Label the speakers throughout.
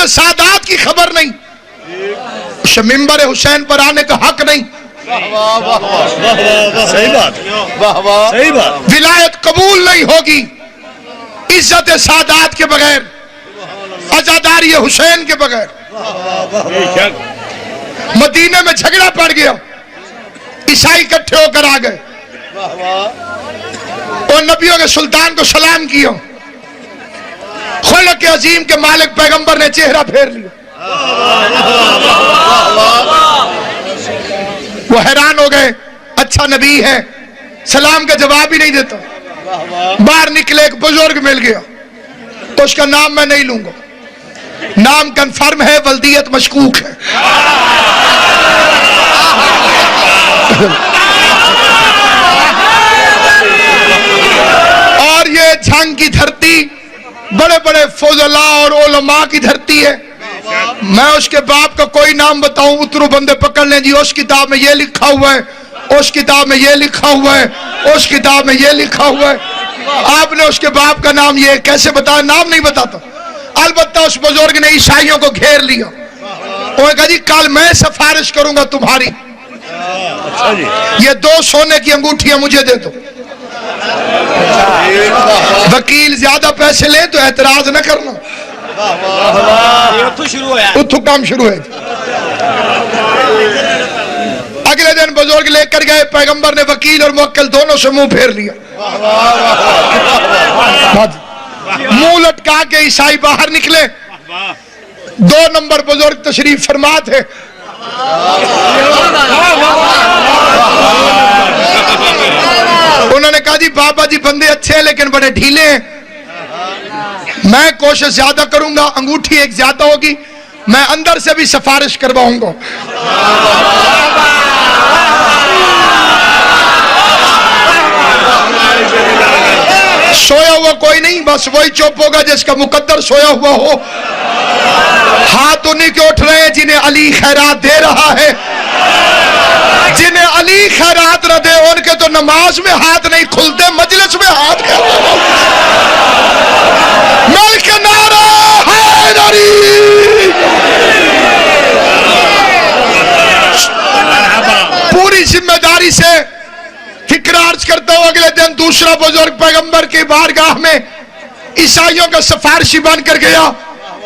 Speaker 1: سادات کی خبر نہیں، ممبر حسین پر آنے کا حق نہیں،
Speaker 2: صحیح بات،
Speaker 1: ولایت قبول نہیں ہوگی عزت سادات کے بغیر، عزاداری حسین کے بغیر۔ مدینے میں جھگڑا پڑ گیا، عیسائی اکٹھے ہو کر آ گئے اور نبیوں کے سلطان کو سلام کیا، خلق عظیم کے مالک پیغمبر نے چہرہ پھیر لیا، وہ حیران ہو گئے، اچھا نبی ہے سلام کا جواب ہی نہیں دیتا۔ باہر نکلے، ایک بزرگ مل گیا، تو اس کا نام میں نہیں لوں گا، نام کنفرم ہے، ولدیت مشکوک ہے۔ اور یہ جھنگ کی دھرتی بڑے بڑے فضلاء اور علماء کی دھرتی ہے۔ میں اس کے باپ کا کوئی نام بتاؤں، اترو بندے پکڑ لیں، جی اس کتاب میں یہ لکھا ہوا ہے، اس کتاب میں یہ لکھا ہوا ہے، اس کتاب میں یہ لکھا ہوا ہے۔ آپ نے اس کے باپ کا نام یہ کیسے بتایا؟ نام نہیں بتاتا۔ البتہ اس بزرگ نے عیسائیوں کو گھیر لیا، انہوں نے کہا جی کل میں سفارش کروں گا تمہاری، یہ 2 سونے کی انگوٹھیاں مجھے دے دو۔ وکیل زیادہ پیسے لے تو اعتراض نہ کرنا، اتھو کام شروع ہے۔ اگلے دن بزرگ لے کر گئے، پیغمبر نے وکیل اور موکل دونوں سے منہ پھیر لیا، منہ لٹکا کے عیسائی باہر نکلے۔ 2 نمبر بزرگ تشریف فرما تھے، انہوں نے کہا جی بابا جی بندے اچھے ہیں لیکن بڑے ڈھیلے ہیں، میں کوشش زیادہ کروں گا، انگوٹھی ایک زیادہ ہوگی، میں اندر سے بھی سفارش کرواؤں گا۔ سویا ہوا کوئی نہیں، بس وہی چپ ہوگا جس کا مقدر سویا ہوا ہو۔ ہاتھ انہیں کے اٹھ رہے ہیں جنہیں علی خیرات دے رہا ہے، جنہیں علی خیرات نہ دے ان کے تو نماز میں ہاتھ نہیں کھلتے، مجلس میں ہاتھ کھلتے۔ مل کے نعرہ حیدری، پوری ذمہ داری سے فکر عرض کرتا ہوں۔ اگلے دن دوسرا بزرگ پیغمبر کی بارگاہ میں عیسائیوں کا سفارشی بن کر گیا،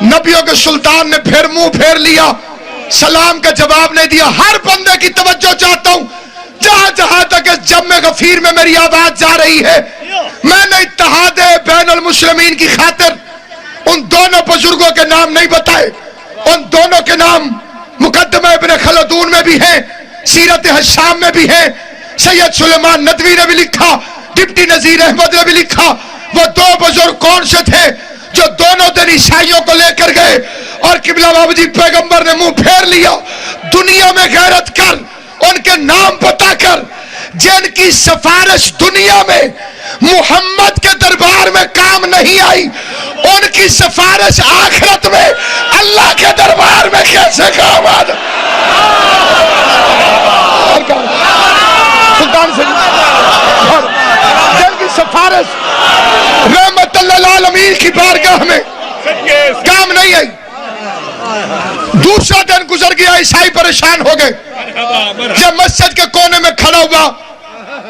Speaker 1: نبیوں کے سلطان نے پھر منہ پھیر لیا، سلام کا جواب نہیں دیا۔ ہر بندے کی توجہ چاہتا ہوں، جہاں تک اس جم غفیر میں میری آواز جا رہی ہے، میں نے اتحاد بین المسلمین کی خاطر ان دونوں بزرگوں کے نام نہیں بتائے، ان دونوں کے نام مقدمہ ابن خلدون میں بھی ہیں، سیرت حشام میں بھی ہیں، سید سلیمان ندوی نے بھی لکھا، ڈپٹی نذیر احمد نے بھی لکھا۔ وہ 2 بزرگ کون سے تھے جو دونوں دن عیسائیوں کو لے کر گئے اور قبلہ بابا جی پیغمبر نے منہ پھیر لیا؟ دنیا میں غیرت کر، ان کے نام بتا کر، جن کی سفارش دنیا میں محمد کے دربار میں کام نہیں آئی، ان کی سفارش آخرت میں اللہ کے دربار میں کیسے کام آئے؟ سلطان سے جن کی سفارش رحمت اللہ العالمین کی بارگاہ میں کام نہیں آئی۔ دوسرا دن گزر گیا، عیسائی پریشان ہو گئے، جب مسجد کے کونے میں کھڑا ہوا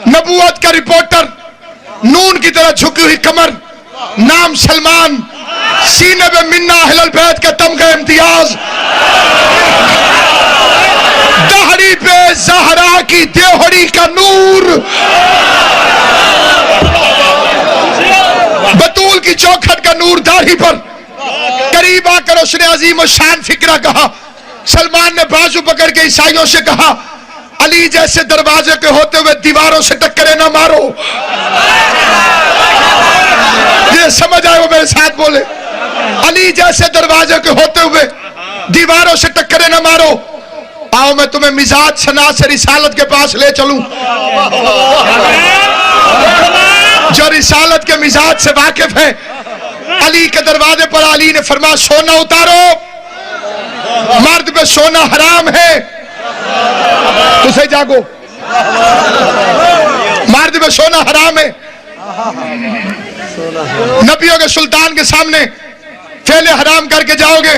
Speaker 1: نبوت کا رپورٹر، نون کی طرح جھکی ہوئی کمر، نام سلمان، سینے میں منا اہل البیت کا تمغہ امتیاز، دہڑی پہ زہرا کی دیوہڑی کا نور، بطول کی چوکھٹ کا نور داڑھی پر۔ قریب آ کر اس نے عظیم و شان فکرہ کہا۔ سلمان نے بازو پکڑ کے عیسائیوں سے کہا، علی جیسے دروازے کے ہوتے ہوئے دیواروں سے ٹکرے نہ مارو۔ یہ سمجھ آئے وہ میرے ساتھ بولے، علی جیسے دروازے کے ہوتے ہوئے دیواروں سے ٹکرے نہ مارو۔ آؤ میں تمہیں مزاج شناس سے رسالت کے پاس لے چلوں، جو رسالت کے مزاج سے واقف ہے۔ علی کے دروازے پر علی نے فرمایا سونا اتارو، مرد پہ سونا حرام ہے، تسے جاگو، مرد پہ سونا حرام ہے۔ نبیوں کے سلطان کے سامنے فعل حرام کر کے جاؤ گے،